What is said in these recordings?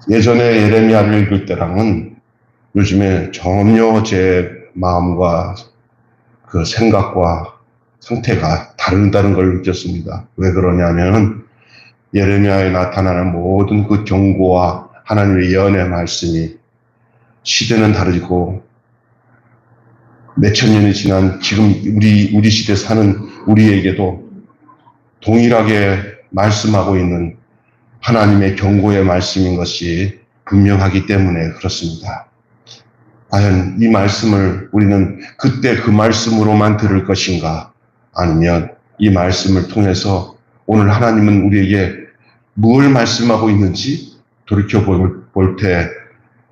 예전에 예레미야를 읽을 때랑은 요즘에 전혀 제 마음과 그 생각과 상태가 다르다는 걸 느꼈습니다. 왜 그러냐면 예레미야에 나타나는 모든 그 경고와 하나님의 예언의 말씀이 시대는 다르고 몇천 년이 지난 지금 우리 시대 사는 우리에게도 동일하게 말씀하고 있는 하나님의 경고의 말씀인 것이 분명하기 때문에 그렇습니다. 과연 이 말씀을 우리는 그때 그 말씀으로만 들을 것인가? 아니면 이 말씀을 통해서 오늘 하나님은 우리에게 무엇을 말씀하고 있는지 돌이켜볼 때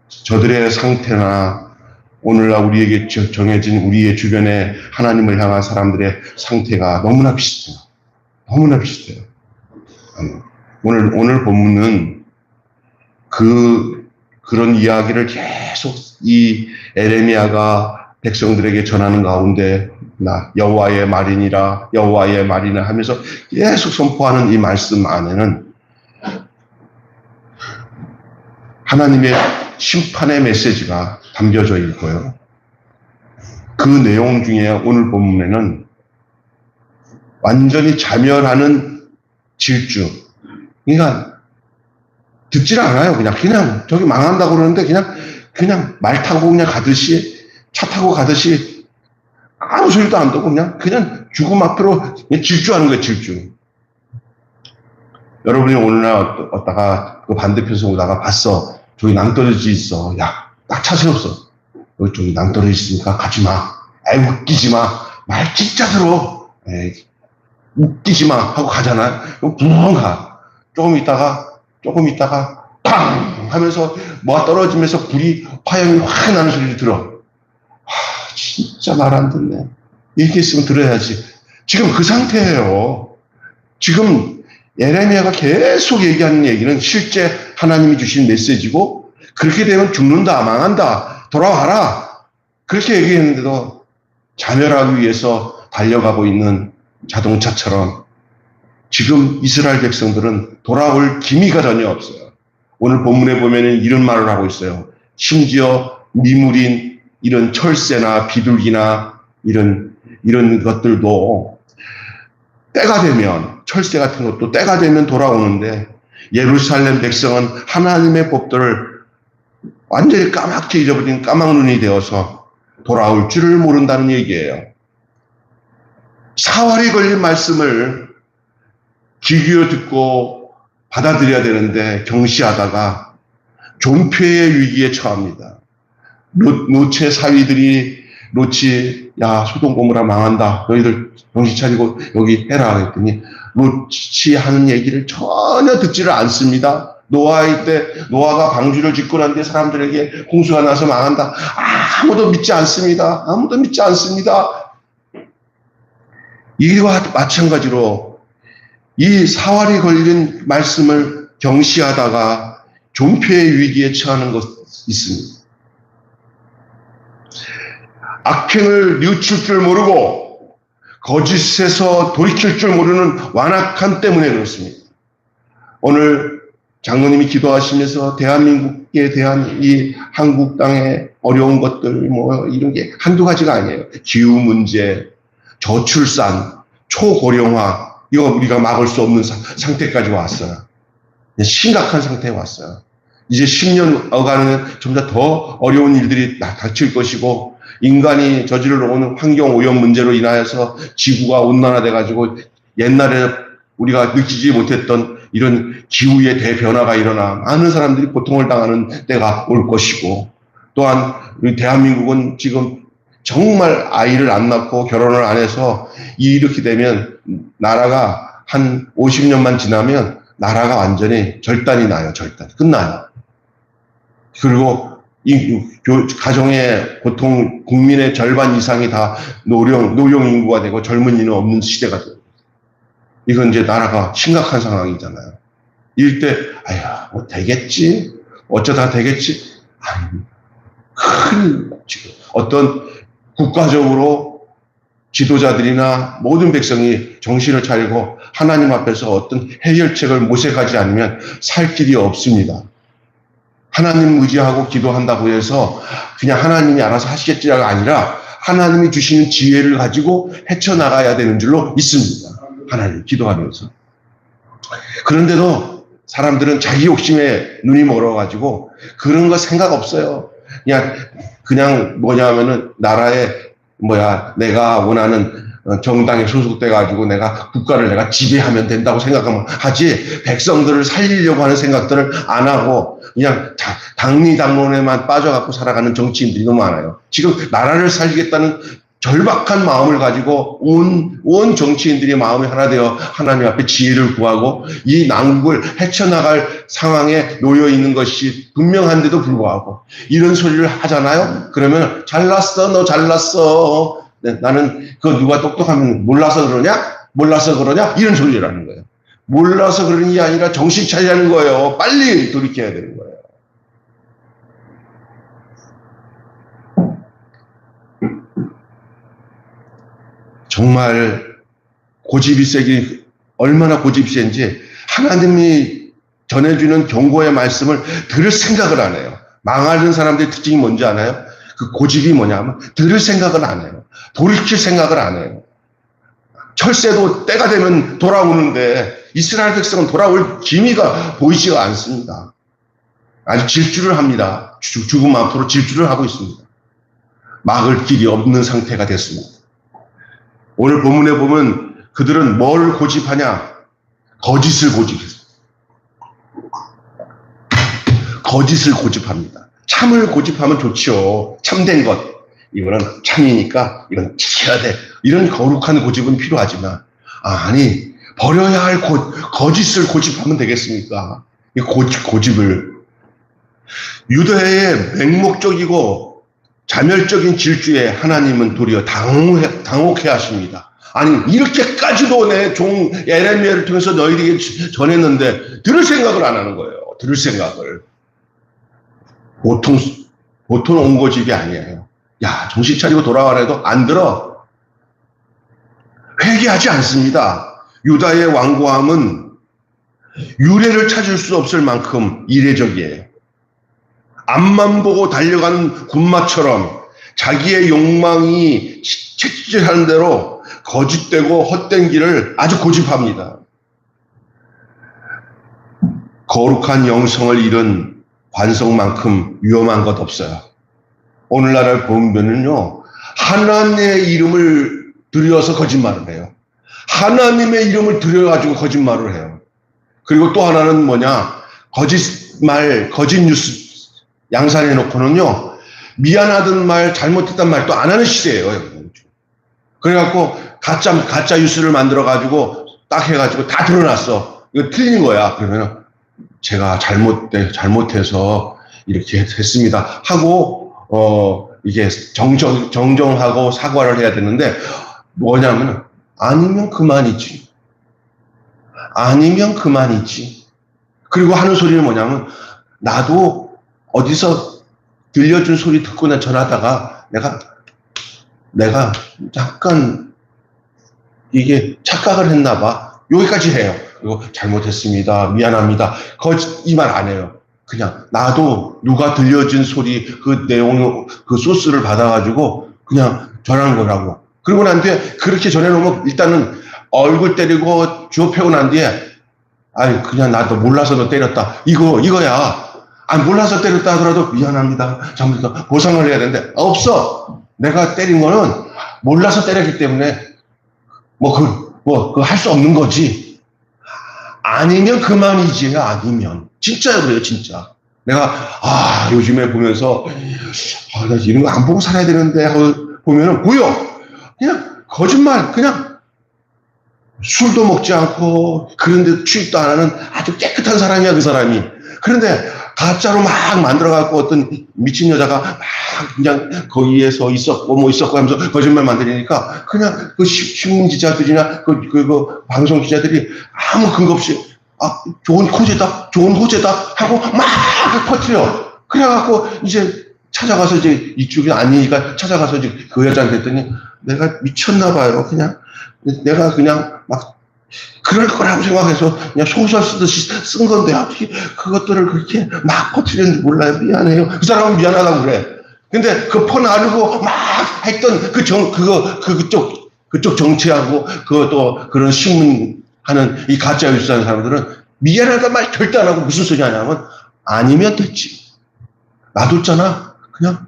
저들의 상태나 오늘날 우리에게 정해진 우리의 주변에 하나님을 향한 사람들의 상태가 너무나 비슷해요. 너무나 비슷해요. 오늘 본문은 그런 이야기를 계속 이 에레미야가 백성들에게 전하는 가운데 여호와의 말이니라 여호와의 말이나 하면서 계속 선포하는 이 말씀 안에는 하나님의 심판의 메시지가 담겨져 있고요. 그 내용 중에 오늘 본문에는 완전히 자멸하는 질주. 그러니까 듣질 않아요. 그냥 저기 망한다고 그러는데 그냥 말 타고 그냥 가듯이 차 타고 가듯이 아무 소리도 안 듣고 그냥 죽음 앞으로 질주하는 거예요. 질주. 여러분이 오늘날 어디다가 그 반대편에서 오다가 봤어. 저기 낭떠러지 있어. 야, 딱 차 세웠어. 여기 저기 낭떠러지 있으니까 가지 마. 에이, 웃기지 마. 말 진짜 들어. 에이, 웃기지 마. 하고 가잖아. 붕 가. 조금 있다가 팡 하면서 뭐가 떨어지면서 불이 화염이 확 나는 소리를 들어. 진짜 말 안 듣네. 얘기했으면 들어야지. 지금 그 상태예요. 지금 예레미야가 계속 얘기하는 얘기는 실제 하나님이 주신 메시지고 그렇게 되면 죽는다, 망한다, 돌아와라. 그렇게 얘기했는데도 자멸하기 위해서 달려가고 있는 자동차처럼 지금 이스라엘 백성들은 돌아올 기미가 전혀 없어요. 오늘 본문에 보면 이런 말을 하고 있어요. 심지어 미물인 이런 철새나 비둘기나 이런 것들도 때가 되면 철새 같은 것도 때가 되면 돌아오는데 예루살렘 백성은 하나님의 법들을 완전히 까맣게 잊어버린 까막눈이 되어서 돌아올 줄을 모른다는 얘기예요. 사활이 걸린 말씀을 귀 기울여 듣고 받아들여야 되는데 경시하다가 존폐의 위기에 처합니다. 롯의 사위들이 롯이 야 소돔 고모라 망한다. 너희들 정신 차리고 여기 해라 했더니 롯이 하는 얘기를 전혀 듣지를 않습니다. 노아의 때 노아가 방주를 짓고 난 뒤에 사람들에게 홍수가 나서 망한다. 아무도 믿지 않습니다. 아무도 믿지 않습니다. 이와 마찬가지로 이 사활이 걸린 말씀을 경시하다가 존폐의 위기에 처하는 것이 있습니다. 악행을 뉘우칠 줄 모르고 거짓에서 돌이킬 줄 모르는 완악함 때문에 그렇습니다. 오늘 장로님이 기도하시면서 대한민국에 대한 이 한국 땅의 어려운 것들 뭐 이런 게 한두 가지가 아니에요. 기후 문제, 저출산, 초고령화 이거 우리가 막을 수 없는 상태까지 왔어요. 심각한 상태에 왔어요. 이제 10년 어가는 점점 더 어려운 일들이 닥칠 것이고 인간이 저질러 오는 환경 오염 문제로 인하여서 지구가 온난화돼가지고 옛날에 우리가 느끼지 못했던 이런 기후의 대변화가 일어나 많은 사람들이 고통을 당하는 때가 올 것이고 또한 우리 대한민국은 지금 정말 아이를 안 낳고 결혼을 안 해서 이렇게 되면 나라가 한 50년만 지나면 나라가 완전히 절단이 나요. 절단. 끝나요. 그리고 이 가정의 보통 국민의 절반 이상이 다 노령 인구가 되고 젊은이는 없는 시대가 돼요. 이건 이제 나라가 심각한 상황이잖아요. 이럴 때, 뭐 되겠지? 어쩌다 되겠지? 큰, 어떤 국가적으로 지도자들이나 모든 백성이 정신을 차리고 하나님 앞에서 어떤 해결책을 모색하지 않으면 살 길이 없습니다. 하나님 의지하고 기도한다고 해서 그냥 하나님이 알아서 하시겠지가 아니라 하나님이 주시는 지혜를 가지고 헤쳐나가야 되는 줄로 믿습니다. 하나님 기도하면서. 그런데도 사람들은 자기 욕심에 눈이 멀어가지고 그런 거 생각 없어요. 그냥 뭐냐면은 나라에 내가 원하는 정당에 소속돼가지고 내가 국가를 내가 지배하면 된다고 생각하면 하지, 백성들을 살리려고 하는 생각들을 안 하고 그냥 당리당론에만 빠져갖고 살아가는 정치인들이 너무 많아요. 지금 나라를 살리겠다는 절박한 마음을 가지고 온 정치인들이 마음이 하나 되어 하나님 앞에 지혜를 구하고 이 난국을 헤쳐나갈 상황에 놓여 있는 것이 분명한데도 불구하고 이런 소리를 하잖아요. 그러면 잘났어, 너 잘났어. 네, 나는 그거 누가 똑똑하면 몰라서 그러냐? 이런 소리를 하는 거예요. 몰라서 그러는 게 아니라 정신 차리라는 거예요. 빨리 돌이켜야 되는 거예요. 정말 고집이 세기, 얼마나 고집이 센지 하나님이 전해주는 경고의 말씀을 들을 생각을 안 해요. 망하는 사람들의 특징이 뭔지 아나요? 그 고집이 뭐냐면 들을 생각을 안 해요. 돌이킬 생각을 안 해요. 철새도 때가 되면 돌아오는데 이스라엘 백성은 돌아올 기미가 보이지가 않습니다. 아주 질주를 합니다. 죽음 앞으로 질주를 하고 있습니다. 막을 길이 없는 상태가 됐습니다. 오늘 본문에 보면 그들은 뭘 고집하냐? 거짓을 고집해요. 거짓을 고집합니다. 참을 고집하면 좋죠. 참된 것. 이거는 참이니까 이건 지켜야 돼. 이런 거룩한 고집은 필요하지만 아니 버려야 할 거짓을 고집하면 되겠습니까? 이 고집을 유대의 맹목적이고 자멸적인 질주에 하나님은 도리어 당혹해 하십니다. 아니 이렇게까지도 내 종 예레미야를 통해서 너희에게 전했는데 들을 생각을 안 하는 거예요. 들을 생각을. 보통 온 고집이 아니에요. 야 정신 차리고 돌아와라 해도 안 들어. 회개하지 않습니다. 유다의 완고함은 유례를 찾을 수 없을 만큼 이례적이에요. 앞만 보고 달려가는 군마처럼 자기의 욕망이 채찍질하는 대로 거짓되고 헛된 길을 아주 고집합니다. 거룩한 영성을 잃은 관성만큼 위험한 것 없어요. 오늘날을 보면은요, 하나님의 이름을 들여서 거짓말을 해요. 하나님의 이름을 들여가지고 거짓말을 해요. 그리고 또 하나는 뭐냐, 거짓 뉴스 양산해 놓고는요, 미안하던 말, 잘못했던 말도 안 하는 시대예요. 그래갖고 가짜 뉴스를 만들어가지고 딱 해가지고 다 드러났어. 이거 틀린 거야. 그러면 제가 잘못해서 이렇게 했습니다. 하고, 이게 정정하고 사과를 해야 되는데, 뭐냐면, 아니면 그만이지. 그리고 하는 소리는 뭐냐면, 나도 어디서 들려준 소리 듣고 나 전하다가 내가 약간 이게 착각을 했나 봐. 여기까지 해요. 그리고 잘못했습니다. 미안합니다. 이 말 안 해요. 그냥 나도 누가 들려준 소리 그 내용 그 소스를 받아가지고 그냥 전하는 거라고. 그리고 난 뒤에 그렇게 전해놓으면 일단은 얼굴 때리고 주워 패고 난 뒤에 아니 그냥 나도 몰라서 너 때렸다. 이거야. 아니 몰라서 때렸다 하더라도 미안합니다. 잘못했다. 보상을 해야 되는데 없어. 내가 때린 거는 몰라서 때렸기 때문에 할 수 없는 거지. 아니면 그만이지. 아니면 진짜요. 그래요 진짜. 내가 요즘에 보면서 나 이런 거 안 보고 살아야 되는데 하고 보면은 그냥 거짓말, 그냥 술도 먹지 않고 그런데 취입도 안 하는 아주 깨끗한 사람이야 그 사람이. 그런데 가짜로 막 만들어갖고 어떤 미친 여자가 막 그냥 거기에서 있었고 하면서 거짓말 만들니까 그냥 그 신문 기자들이나 그 방송 기자들이 아무 근거 없이 좋은 호재다 하고 막 퍼뜨려. 그래갖고 이제 찾아가서 이제 이쪽이 아니니까 찾아가서 이제 그 여자한테 했더니 내가 미쳤나 봐요. 그냥 내가 그냥 막 그럴 거라고 생각해서 그냥 소설 쓰듯이 쓴 건데 어떻게 그것들을 그렇게 막 퍼뜨렸는지 몰라요. 미안해요. 그 사람은 미안하다고 그래. 근데 그 퍼나르고 막 했던 그쪽 정치하고 또 그런 신문하는 이 가짜 뉴스 하는 사람들은 미안하다는 말 절대 안 하고 무슨 소리 하냐면 아니면 됐지. 놔뒀잖아. 그냥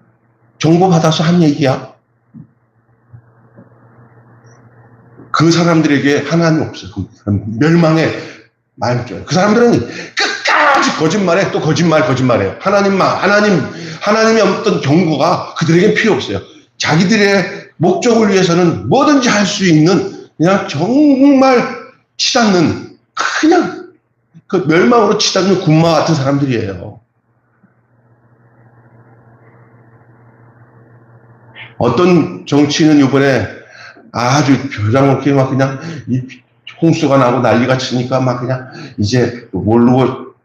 정보 받아서 한 얘기야. 그 사람들에게 하나님 없어요. 멸망의 말이죠. 그 사람들은 끝까지 거짓말해, 또 거짓말해요. 하나님의 어떤 경고가 그들에겐 필요 없어요. 자기들의 목적을 위해서는 뭐든지 할 수 있는 그냥 정말 치닫는 그냥 그 멸망으로 치닫는 군마 같은 사람들이에요. 어떤 정치인은 이번에 아주 표정없게 막 그냥 이 홍수가 나고 난리가 치니까 막 그냥 이제 모르고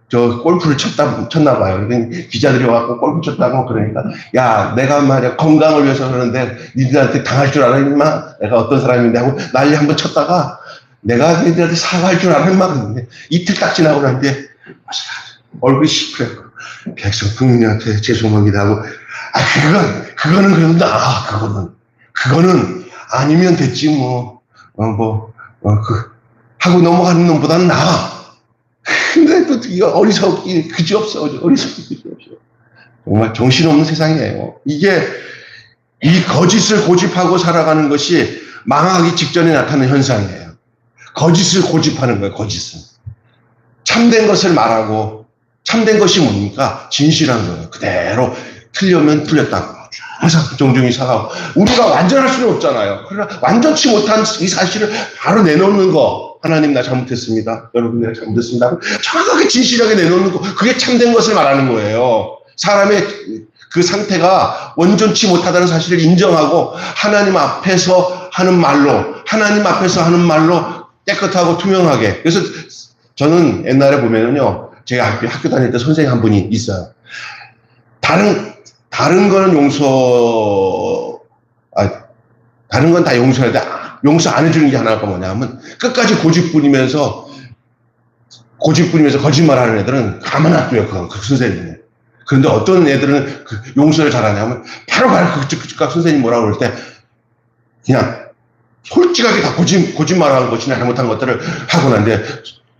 저 골프를 쳤나 봐요. 기자들이 와서 골프 쳤다고 그러니까 야 내가 말이야 건강을 위해서 그러는데 니들한테 당할 줄 알아 임마 내가 어떤 사람인데 하고 난리 한번 쳤다가 내가 니들한테 사과할 줄 알아 임마 그랬는데 이틀 딱 지나고 나는데 얼굴이 시퍼랬고 백성 국민한테 죄송합니다 하고 그거는 그래도 그거는 아니면 됐지 하고 넘어가는 놈보다는 나아. 근데 또 어리석기 그지없어. 정말 정신없는 세상이에요. 이게 이 거짓을 고집하고 살아가는 것이 망하기 직전에 나타나는 현상이에요. 거짓을 고집하는 거예요. 거짓은. 참된 것을 말하고 참된 것이 뭡니까? 진실한 거예요. 그대로 틀려면 틀렸다고. 항상 정중히 사과하고. 우리가 완전할 수는 없잖아요. 그러나 완전치 못한 이 사실을 바로 내놓는 거. 하나님 나 잘못했습니다. 여러분 내가 잘못했습니다. 정확하게 진실하게 내놓는 거. 그게 참된 것을 말하는 거예요. 사람의 그 상태가 온전치 못하다는 사실을 인정하고 하나님 앞에서 하는 말로 깨끗하고 투명하게. 그래서 저는 옛날에 보면은요. 제가 학교 다닐 때 선생님 한 분이 있어요. 다른 거는 다른 건 다 용서해야 돼. 용서 안 해주는 게 하나가 뭐냐면 끝까지 고집부리면서 거짓말하는 애들은 가만 놔둬요. 그 선생님은. 그런데 어떤 애들은 그 용서를 잘하냐면 바로 그 선생님 뭐라고 그럴 때 그냥 솔직하게 다 거짓말하는 것이나 잘못한 것들을 하고 난데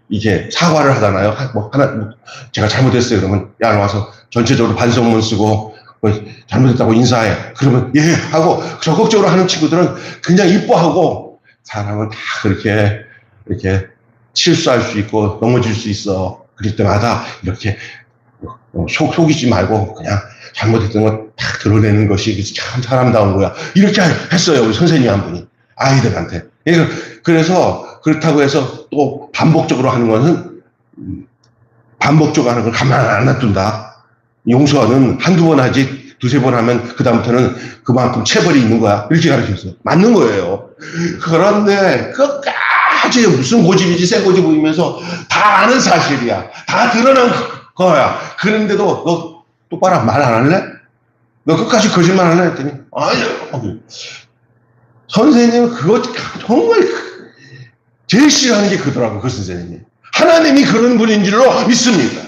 이게 사과를 하잖아요. 제가 잘못했어요. 그러면 야 와서 전체적으로 반성문 쓰고 잘못했다고 인사해. 그러면 예 하고 적극적으로 하는 친구들은 그냥 이뻐하고 사람은 다 그렇게 이렇게 실수할 수 있고 넘어질 수 있어. 그럴 때마다 이렇게 속이지 말고 그냥 잘못했던 거 다 드러내는 것이 참 사람다운 거야. 이렇게 했어요. 우리 선생님 한 분이 아이들한테. 그래서 그렇다고 해서 또 반복적으로 하는 것은 반복적으로 하는 걸 가만 안 놔둔다. 용서는 한두 번 하지 두세 번 하면 그다음부터는 그만큼 체벌이 있는 거야. 이렇게 가르쳤어요. 맞는 거예요. 그런데 끝까지 무슨 고집이지 새 고집이면서 다 아는 사실이야. 다 드러난 거야. 그런데도 너 똑바로 말 안 할래? 너 끝까지 거짓말 안 할래? 했더니 아니요. 선생님은 그거 정말 제일 싫어하는 게 그더라고. 그 선생님이. 하나님이 그런 분인 줄로 믿습니다.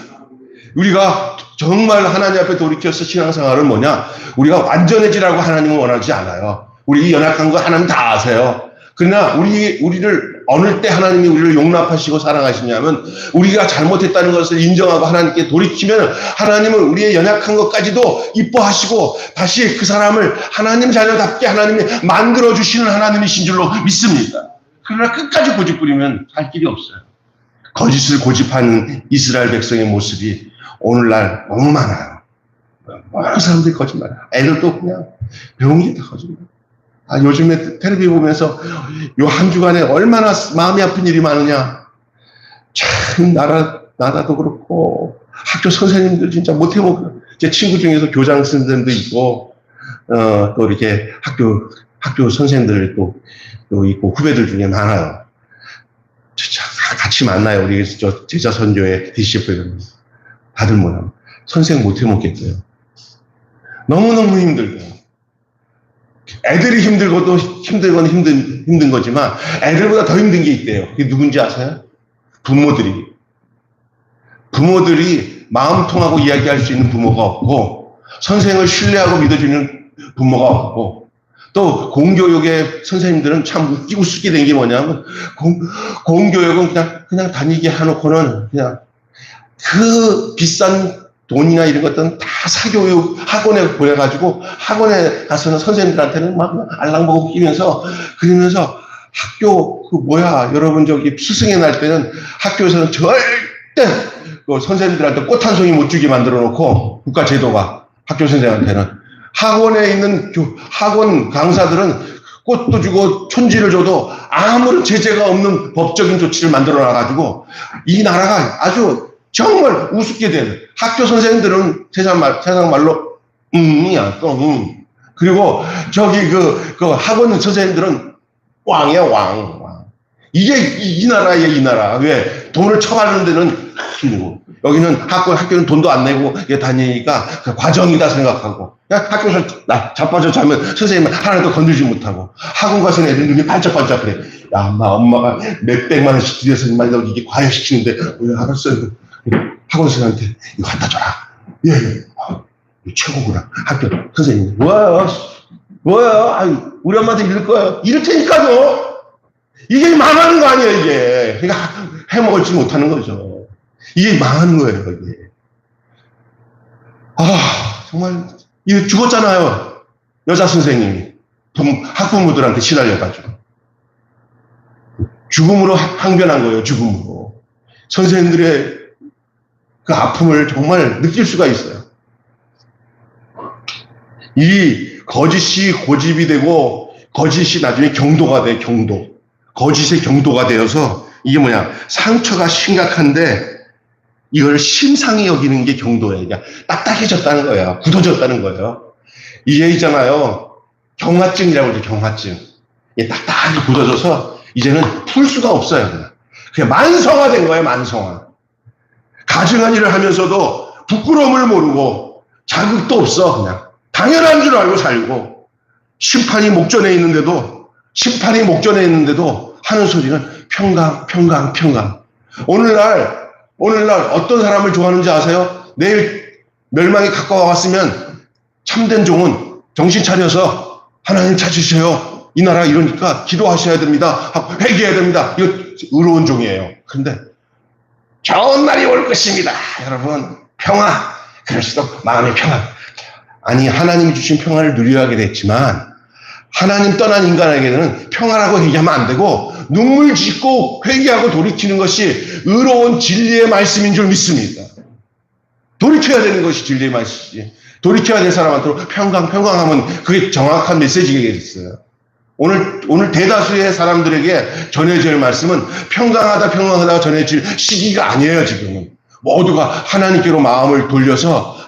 우리가 정말 하나님 앞에 돌이켜서 신앙생활은 뭐냐? 우리가 완전해지라고 하나님은 원하지 않아요. 우리 연약한 거 하나님 다 아세요. 그러나 우리를 어느 때 하나님이 우리를 용납하시고 사랑하시냐면 우리가 잘못했다는 것을 인정하고 하나님께 돌이키면 하나님은 우리의 연약한 것까지도 이뻐하시고 다시 그 사람을 하나님 자녀답게 하나님이 만들어주시는 하나님이신 줄로 믿습니다. 그러나 끝까지 고집부리면 살 길이 없어요. 거짓을 고집하는 이스라엘 백성의 모습이 오늘날 너무 많아요. 많은 사람들이 거짓말해요. 애들도 그냥 배운 게 다 거짓말. 요즘에 텔레비 보면서 요 한 주간에 얼마나 마음이 아픈 일이 많으냐. 참 나라도 그렇고 학교 선생님들 진짜 못해먹고 제 친구 중에서 교장 선생님도 있고 또 이렇게 학교 선생님들 또 있고 후배들 중에 많아요. 진짜 같이 만나요. 우리 저 제자 선교회 DCF 다들 뭐냐 선생 못해먹겠대요. 너무너무 힘들대요. 애들이 힘들고도 힘든 거지만 애들보다 더 힘든 게 있대요. 그게 누군지 아세요? 부모들이 마음 통하고 이야기할 수 있는 부모가 없고, 선생을 신뢰하고 믿어주는 부모가 없고, 또 공교육의 선생님들은 참 웃기고 쓰게 된 게 뭐냐면, 공교육은 그냥 다니게 해놓고는 그냥 그 비싼 돈이나 이런 것들은 다 사교육 학원에 보내가지고, 학원에 가서는 선생님들한테는 막 알랑보고 끼면서 그러면서 학교 여러분 스승의 날 때는 학교에서는 절대 선생님들한테 꽃 한 송이 못 주게 만들어 놓고, 국가 제도가 학교 선생한테는 학원에 있는 학원 강사들은 꽃도 주고 촌지를 줘도 아무런 제재가 없는 법적인 조치를 만들어 놔가지고 이 나라가 아주 정말 우습게 된, 학교 선생님들은 세상 말로 이야 또 그리고 그 학원 선생님들은 왕이야 왕. 이게 이 나라예요. 이 나라. 왜 돈을 처바르는 데는 힘들고, 여기는 학교는 돈도 안 내고 다니니까 그 과정이다 생각하고, 학교에서 자빠져 자면 선생님은 하나도 건들지 못하고, 학원 가서는 애들 눈이 반짝반짝 그래. 야, 엄마가 몇백만 원씩 들여서 이게 과외시키는데, 알았어요. 학원 선생님한테 이거 갖다 줘라. 예. 최고구나. 학교 선생님. 뭐야? 아유, 우리 엄마한테 이럴 거야. 이럴 테니까요. 이게 망하는 거 아니에요, 이게. 그러니까 해먹을지 못하는 거죠. 이게 망하는 거예요, 이게. 정말, 이거 죽었잖아요. 여자 선생님이. 학부모들한테 시달려가지고. 죽음으로 항변한 거예요, 죽음으로. 선생님들의 그 아픔을 정말 느낄 수가 있어요. 이 거짓이 고집이 되고, 거짓이 나중에 경도가 돼, 경도. 거짓의 경도가 되어서 이게 상처가 심각한데 이걸 심상히 여기는 게 경도예요. 그러니까 딱딱해졌다는 거예요. 굳어졌다는 거예요. 이게 있잖아요. 경화증이라고 그러죠. 경화증. 이게 딱딱하게 굳어져서 이제는 풀 수가 없어요. 그냥 만성화된 거예요. 만성화. 가증한 일을 하면서도 부끄러움을 모르고 자극도 없어. 그냥 당연한 줄 알고 살고, 심판이 목전에 있는데도 하는 소리는 평강. 오늘날 어떤 사람을 좋아하는지 아세요? 내일 멸망이 가까워 왔으면 참된 종은 정신 차려서 하나님 찾으세요. 이 나라 이러니까 기도하셔야 됩니다. 회개해야 됩니다. 이거 의로운 종이에요. 그런데 좋은 날이 올 것입니다. 여러분, 평화. 그럴수록 마음의 평화. 아니, 하나님이 주신 평화를 누려야 하게 됐지만, 하나님 떠난 인간에게는 평화라고 얘기하면 안 되고, 눈물 짓고 회개하고 돌이키는 것이 의로운 진리의 말씀인 줄 믿습니다. 돌이켜야 되는 것이 진리의 말씀이지. 돌이켜야 될 사람한테 평강하면 그게 정확한 메시지겠어요. 오늘 대다수의 사람들에게 전해질 말씀은 평강하다 전해질 시기가 아니에요, 지금은. 모두가 하나님께로 마음을 돌려서,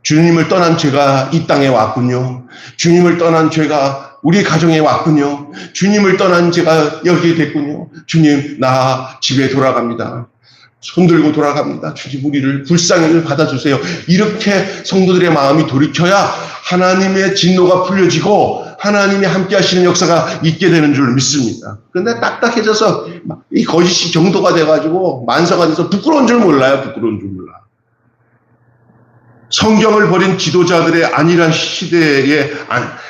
주님을 떠난 죄가 이 땅에 왔군요. 주님을 떠난 죄가 우리 가정에 왔군요. 주님을 떠난 죄가 여기에 됐군요. 주님, 나 집에 돌아갑니다. 손들고 돌아갑니다. 주님, 우리를 불쌍히를 받아주세요. 이렇게 성도들의 마음이 돌이켜야 하나님의 진노가 풀려지고 하나님이 함께 하시는 역사가 있게 되는 줄 믿습니다. 그런데 딱딱해져서 이 거짓이 경도가 돼가지고 만사가 돼서 부끄러운 줄 몰라요. 성경을 버린 지도자들의 안일한 시대의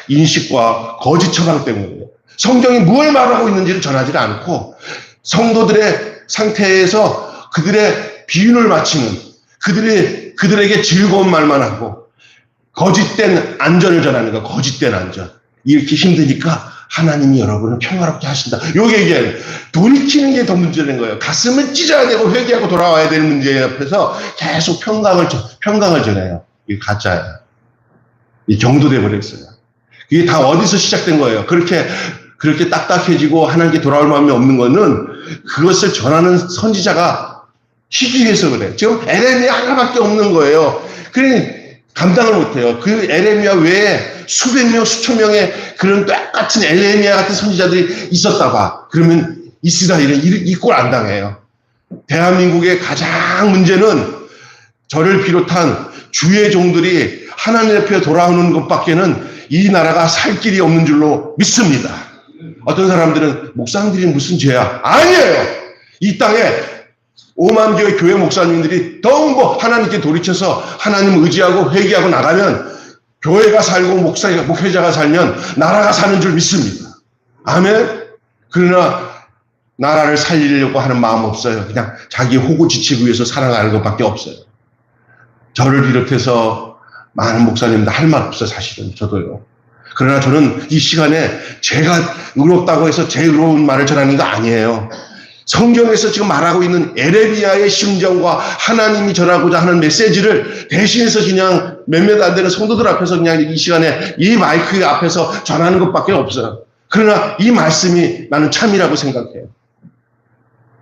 인식과 거짓 처방 때문이에요. 성경이 무엇을 말하고 있는지를 전하지 않고 성도들의 상태에서 그들의 비윤을 맞추는, 그들에게 즐거운 말만 하고 거짓된 안전을 전하는 거, 거짓된 안전. 이렇게 힘드니까 하나님이 여러분을 평화롭게 하신다. 요 얘기예요. 돌이키는 게 더 문제된 거예요. 가슴을 찢어야 되고 회개하고 돌아와야 되는 문제 옆에서 계속 평강을 전해요. 이게 가짜예요. 이 경도돼 버렸어요. 이게 다 어디서 시작된 거예요. 그렇게 딱딱해지고 하나님께 돌아올 마음이 없는 거는 그것을 전하는 선지자가 희귀해서 그래. 지금 에레미야 하나밖에 없는 거예요. 그러니 감당을 못해요. 그 에레미야 외에 수백 명, 수천 명의 그런 똑같은 에레미야 같은 선지자들이 있었다 봐. 그러면 이스라엘은 이 꼴 안 당해요. 대한민국의 가장 문제는 저를 비롯한 주의 종들이 하나님 앞에 돌아오는 것밖에는 이 나라가 살 길이 없는 줄로 믿습니다. 어떤 사람들은 목사님들이 무슨 죄야? 아니에요. 이 땅에 5만 개의 교회 목사님들이 더욱 하나님께 돌이켜서 하나님 의지하고 회개하고 나가면 교회가 살고 목회자가 살면 나라가 사는 줄 믿습니다. 아멘. 그러나 나라를 살리려고 하는 마음 없어요. 그냥 자기 호구 지치기 위해서 살아가는 것밖에 없어요. 저를 비롯해서 많은 목사님들 할 말 없어요. 사실은 저도요. 그러나 저는 이 시간에 제가 의롭다고 해서 제 의로운 말을 전하는 거 아니에요. 성경에서 지금 말하고 있는 에레미야의 심정과 하나님이 전하고자 하는 메시지를 대신해서 그냥 몇몇 안 되는 성도들 앞에서 그냥 이 시간에 이 마이크 앞에서 전하는 것밖에 없어요. 그러나 이 말씀이 나는 참이라고 생각해요.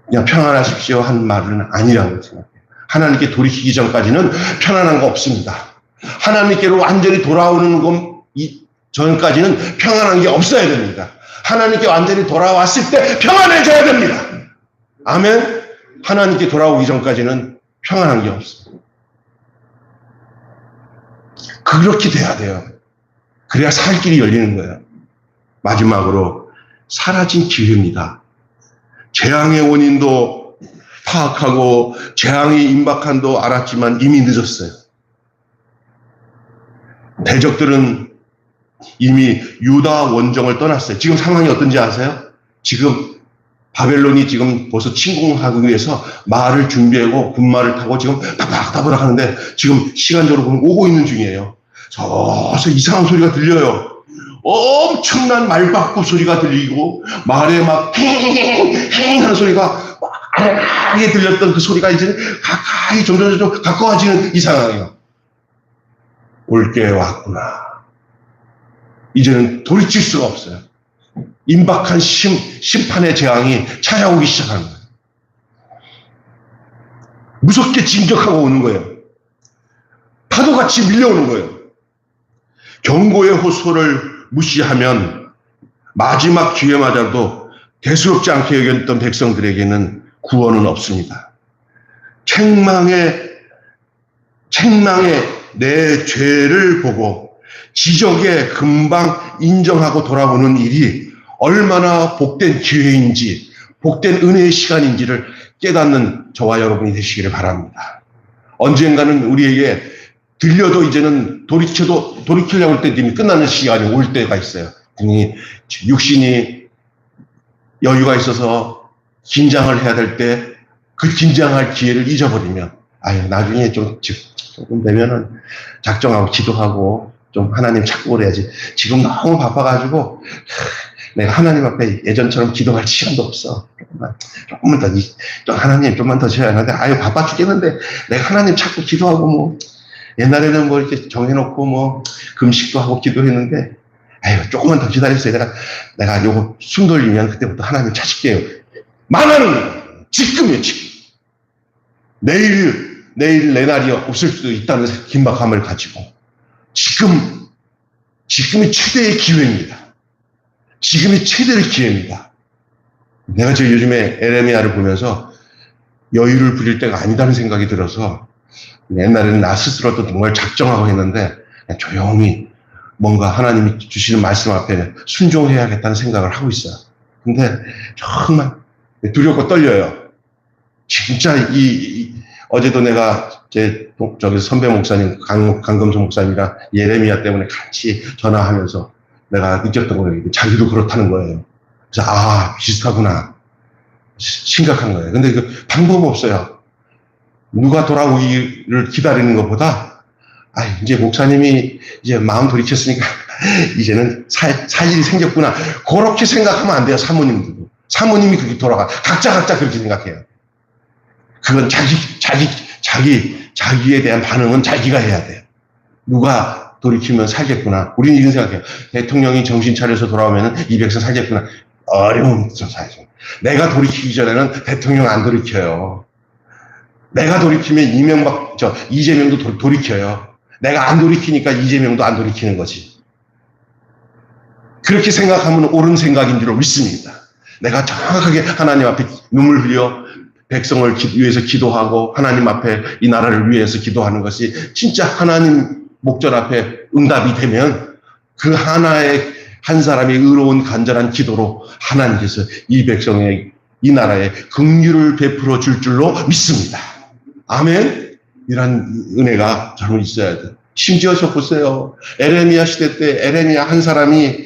그냥 평안하십시오 한 말은 아니라고 생각해요. 하나님께 돌이키기 전까지는 편안한 거 없습니다. 하나님께로 완전히 돌아오는 것 전까지는 평안한 게 없어야 됩니다. 하나님께 완전히 돌아왔을 때 평안해져야 됩니다. 아멘. 하나님께 돌아오기 전까지는 평안한 게 없어요. 그렇게 돼야 돼요. 그래야 살 길이 열리는 거예요. 마지막으로 사라진 기회입니다. 재앙의 원인도 파악하고 재앙이 임박한도 알았지만 이미 늦었어요. 대적들은 이미 유다 원정을 떠났어요. 지금 상황이 어떤지 아세요? 지금 바벨론이 지금 벌써 침공하기 위해서 말을 준비하고 군마를 타고 지금 따박따박 하는데 지금 시간적으로 보면 오고 있는 중이에요. 저서 이상한 소리가 들려요. 엄청난 말바꾸 소리가 들리고 말에 막 행 하는 소리가 아련하게 들렸던 그 소리가 이제 가까이 점점 가까워지는 이 상황이에요. 올 게 왔구나. 이제는 돌이킬 수가 없어요. 임박한 심판의 재앙이 찾아오기 시작하는 거예요. 무섭게 진격하고 오는 거예요. 파도같이 밀려오는 거예요. 경고의 호소를 무시하면 마지막 기회마저도 대수롭지 않게 여겼던 백성들에게는 구원은 없습니다. 책망에 내 죄를 보고 지적에 금방 인정하고 돌아보는 일이 얼마나 복된 기회인지 복된 은혜의 시간인지를 깨닫는 저와 여러분이 되시기를 바랍니다. 언젠가는 우리에게 들려도 이제는 돌이키려고 할 때 이미 끝나는 시간이 올 때가 있어요. 육신이 여유가 있어서 긴장을 해야 될 때 그 긴장할 기회를 잊어버리면 나중에 조금 되면은 작정하고 기도하고 좀 하나님 찾고 그래야지. 지금 너무 바빠가지고 내가 하나님 앞에 예전처럼 기도할 시간도 없어. 조금만 더, 하나님 좀만 더 쉬어야 하는데, 바빠 죽겠는데 내가 하나님 찾고 기도하고 옛날에는 이렇게 정해놓고 금식도 하고 기도했는데, 조금만 더 기다렸어요. 내가 요거 숨 돌리면 그때부터 하나님 찾을게요. 말하는 거예요. 지금이에요, 지금. 내일 내 날이 없을 수도 있다는 긴박함을 가지고 지금이 최대의 기회입니다. 지금이 최대의 기회입니다. 내가 요즘에 에레미야를 보면서 여유를 부릴 때가 아니다는 생각이 들어서 옛날에는 나 스스로도 정말 작정하고 했는데 그냥 조용히 뭔가 하나님이 주시는 말씀 앞에 순종해야겠다는 생각을 하고 있어요. 근데 정말 두렵고 떨려요. 진짜 어제도 내가 저기 선배 목사님, 강금성 목사님이랑 예레미야 때문에 같이 전화하면서 내가 느꼈던 거예요. 자기도 그렇다는 거예요. 그래서 비슷하구나. 심각한 거예요. 근데 그 방법 없어요. 누가 돌아오기를 기다리는 것보다 이제 목사님이 이제 마음 돌이켰으니까 이제는 살 일이 생겼구나. 그렇게 생각하면 안 돼요. 사모님들도. 사모님이 그렇게 돌아가. 각자 그렇게 생각해요. 그건 자기에 대한 반응은 자기가 해야 돼요. 누가 돌이키면 살겠구나. 우리는 이런 생각해요. 대통령이 정신 차려서 돌아오면 이 백성 살겠구나. 어려운 사회죠. 내가 돌이키기 전에는 대통령 안 돌이켜요. 내가 돌이키면 이재명도 돌이켜요. 내가 안 돌이키니까 이재명도 안 돌이키는 거지. 그렇게 생각하면 옳은 생각인 줄 믿습니다. 내가 정확하게 하나님 앞에 눈물 흘려 백성을 위해서 기도하고 하나님 앞에 이 나라를 위해서 기도하는 것이 진짜 하나님 목전 앞에 응답이 되면 그 하나의 한 사람의 의로운 간절한 기도로 하나님께서 이 백성의 이 나라에 긍휼을 베풀어 줄 줄로 믿습니다. 아멘. 이런 은혜가 저는 있어야 돼. 심지어 저 보세요. 에레미야 시대 때 에레미야 한 사람이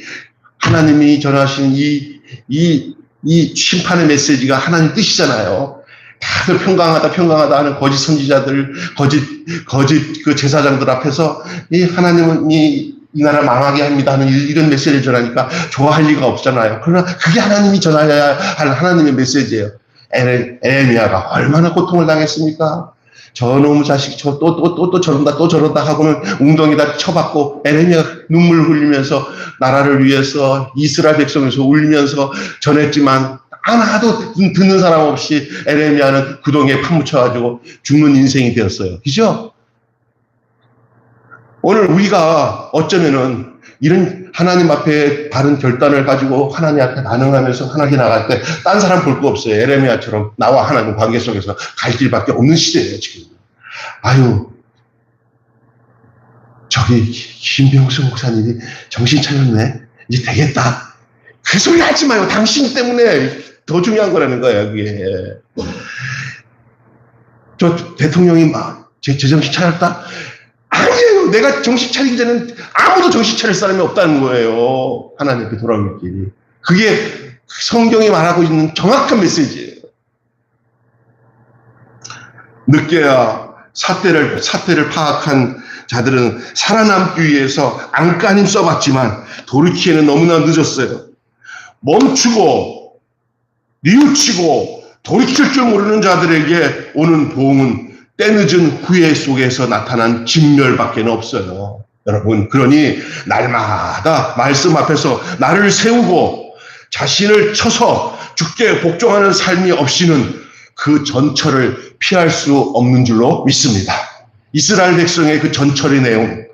하나님이 전하신 이 심판의 메시지가 하나님 뜻이잖아요. 다들 평강하다 하는 거짓 선지자들, 거짓 그 제사장들 앞에서 이 하나님은 이 나라 망하게 합니다 하는 이런 메시지를 전하니까 좋아할 리가 없잖아요. 그러나 그게 하나님이 전하여야 할 하나님의 메시지예요. 에레미야가 얼마나 고통을 당했습니까? 저놈의 자식, 또 저런다 하고는 웅덩이다 쳐박고 에레미야 눈물 흘리면서 나라를 위해서 이스라엘 백성에서 울면서 전했지만 하나도 듣는 사람 없이 에레미야는 구덩이에 파묻혀가지고 죽는 인생이 되었어요. 그죠? 오늘 우리가 어쩌면은 이런 하나님 앞에 바른 결단을 가지고 하나님 앞에 반응하면서 하나님 나갈 때 딴 사람 볼 거 없어요. 에레미야처럼 나와 하나님 관계 속에서 갈 길밖에 없는 시대예요, 지금. 아유, 저기 김병수 목사님이 정신 차렸네. 이제 되겠다. 그 소리 하지 마요. 당신 때문에 더 중요한 거라는 거예요, 그게. 저 대통령이 막 제 정신 차렸다? 아니에요. 내가 정신 차리기 전에는 아무도 정신 차릴 사람이 없다는 거예요. 하나님 앞에 돌아올 길이. 그게 성경이 말하고 있는 정확한 메시지예요. 늦게야 사태를 파악한 자들은 살아남기 위해서 안간힘 써봤지만 돌이키에는 너무나 늦었어요. 멈추고 뉘우치고 돌이킬 줄 모르는 자들에게 오는 보응은 때늦은 후회 속에서 나타난 진멸밖에 없어요. 여러분, 그러니 날마다 말씀 앞에서 나를 세우고 자신을 쳐서 죽게 복종하는 삶이 없이는 그 전철을 피할 수 없는 줄로 믿습니다. 이스라엘 백성의 그 전철의 내용,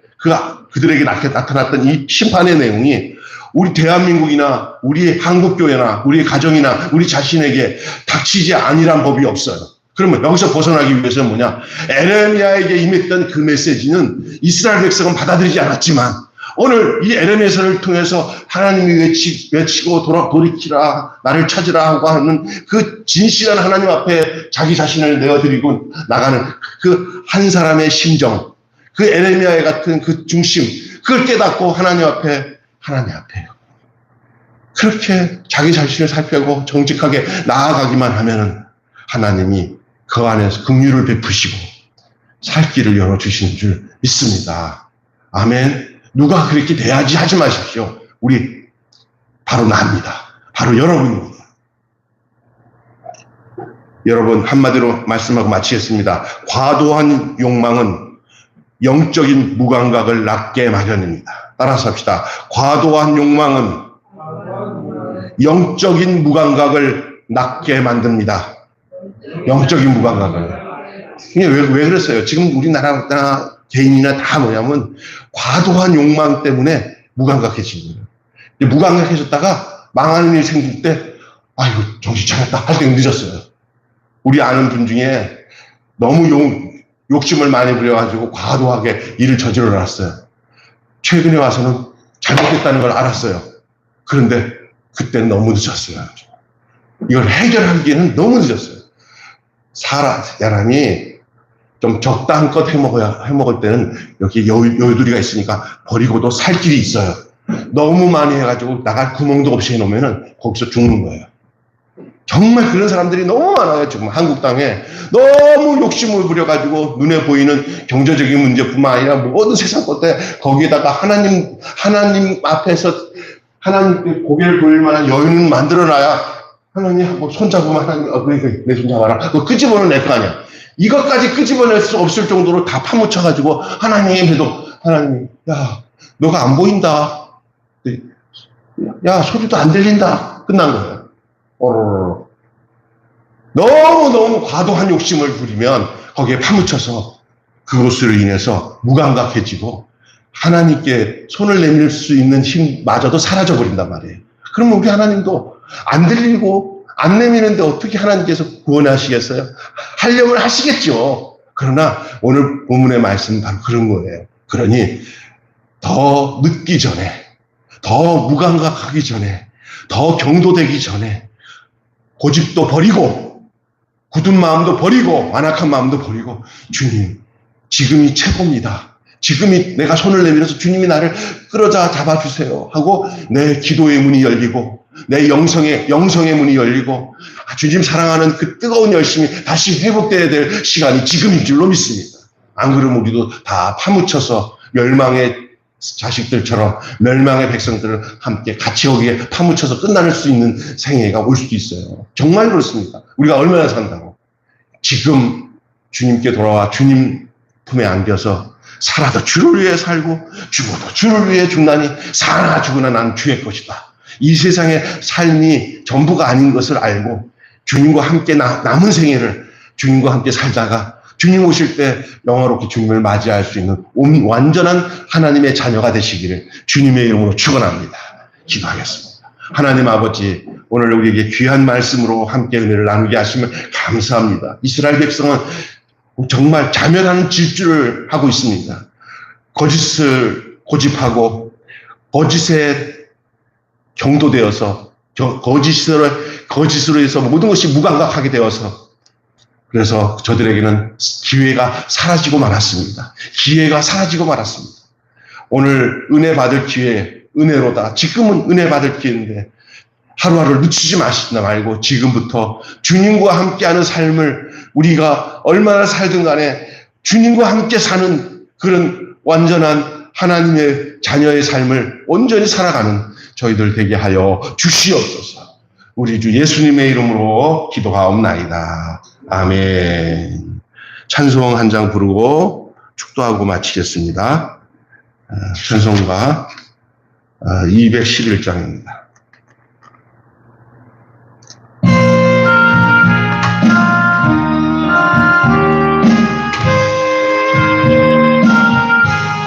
그들에게 나타났던 이 심판의 내용이 우리 대한민국이나 우리 한국교회나 우리 가정이나 우리 자신에게 닥치지 아니란 법이 없어요. 그러면 여기서 벗어나기 위해서는 뭐냐? 에레미야에게 임했던 그 메시지는 이스라엘 백성은 받아들이지 않았지만 오늘 이 에레미야서를 통해서 하나님이 외치고 돌이키라, 나를 찾으라 하고 하는 그 진실한 하나님 앞에 자기 자신을 내어드리고 나가는 그 한 사람의 심정, 그 에레미야의 같은 그 중심, 그걸 깨닫고 하나님 앞에 그렇게 자기 자신을 살펴고 정직하게 나아가기만 하면은 하나님이 그 안에서 긍휼을 베푸시고 살 길을 열어주시는 줄 믿습니다. 아멘. 누가 그렇게 돼야지 하지 마십시오. 우리 바로 나입니다. 바로 여러분입니다. 여러분, 한마디로 말씀하고 마치겠습니다. 과도한 욕망은 영적인 무감각을 낳게 마련입니다. 따라서 합시다. 과도한 욕망은 영적인 무감각을 낳게 만듭니다. 영적인 무감각을. 이게 왜 그랬어요? 지금 우리나라 개인이나 다 뭐냐면 과도한 욕망 때문에 무감각해진 거예요. 무감각해졌다가 망하는 일이 생길 때 아이고 정신 차렸다 할 때 늦었어요. 우리 아는 분 중에 너무 욕심을 많이 부려가지고 과도하게 일을 저질러 놨어요. 최근에 와서는 잘못됐다는 걸 알았어요. 그런데 그때는 너무 늦었어요. 이걸 해결하기에는 너무 늦었어요. 사람이 좀 적당껏 해먹을 때는 여기 여유두리가 있으니까 버리고도 살 길이 있어요. 너무 많이 해가지고 나갈 구멍도 없이 해놓으면 거기서 죽는 거예요. 정말 그런 사람들이 너무 많아요. 지금 한국 땅에 너무 욕심을 부려가지고 눈에 보이는 경제적인 문제뿐만 아니라 모든 세상 것들 거기에다가 하나님 앞에서 하나님께 고개를 돌릴 만한 여유는 만들어놔야 하나님 뭐 손잡으면 하나님 그래 내 손 잡아라 그거 끄집어내는 내 거 아니야. 이것까지 끄집어낼 수 없을 정도로 다 파묻혀가지고 하나님 야 너가 안 보인다 야 소리도 안 들린다 끝난 거예요. 너무 과도한 욕심을 부리면 거기에 파묻혀서 그것으로 인해서 무감각해지고 하나님께 손을 내밀 수 있는 힘마저도 사라져버린단 말이에요. 그러면 우리 하나님도 안 들리고 안 내미는데 어떻게 하나님께서 구원하시겠어요? 하려면 하시겠죠. 그러나 오늘 본문의 말씀은 바로 그런 거예요. 그러니 더 늦기 전에, 더 무감각하기 전에, 더 경도되기 전에 고집도 버리고 굳은 마음도 버리고 완악한 마음도 버리고, 주님, 지금이 최고입니다. 지금이 내가 손을 내밀어서 주님이 나를 끌어다 잡아주세요 하고 내 기도의 문이 열리고 내 영성의 문이 열리고 주님 사랑하는 그 뜨거운 열심이 다시 회복되어야 될 시간이 지금인 줄로 믿습니다. 안 그러면 우리도 다 파묻혀서 멸망의 자식들처럼, 멸망의 백성들을 함께 같이 거기에 파묻혀서 끝날 수 있는 생애가 올 수도 있어요. 정말 그렇습니다. 우리가 얼마나 산다고. 지금 주님께 돌아와 주님 품에 안겨서 살아도 주를 위해 살고 죽어도 주를 위해 죽나니 사나 죽으나 난 주의 것이다. 이 세상의 삶이 전부가 아닌 것을 알고 주님과 함께 남은 생애를 주님과 함께 살다가 주님 오실 때 영화롭게 주님을 맞이할 수 있는 완전한 하나님의 자녀가 되시기를 주님의 이름으로 축원합니다. 기도하겠습니다. 하나님 아버지, 오늘 우리에게 귀한 말씀으로 함께 은혜를 나누게 하시면 감사합니다. 이스라엘 백성은 정말 자멸하는 질주를 하고 있습니다. 거짓을 고집하고 거짓에 경도되어서 거짓으로 해서 모든 것이 무감각하게 되어서, 그래서 저들에게는 기회가 사라지고 말았습니다. 기회가 사라지고 말았습니다. 오늘 은혜 받을 기회, 은혜로다. 지금은 은혜 받을 기회인데 하루하루를 늦추지 말고 지금부터 주님과 함께하는 삶을 우리가 얼마나 살든 간에 주님과 함께 사는 그런 완전한 하나님의 자녀의 삶을 온전히 살아가는 저희들 되게 하여 주시옵소서. 우리 주 예수님의 이름으로 기도하옵나이다. 아멘. 찬송 한 장 부르고 축도하고 마치겠습니다. 찬송가 211장입니다.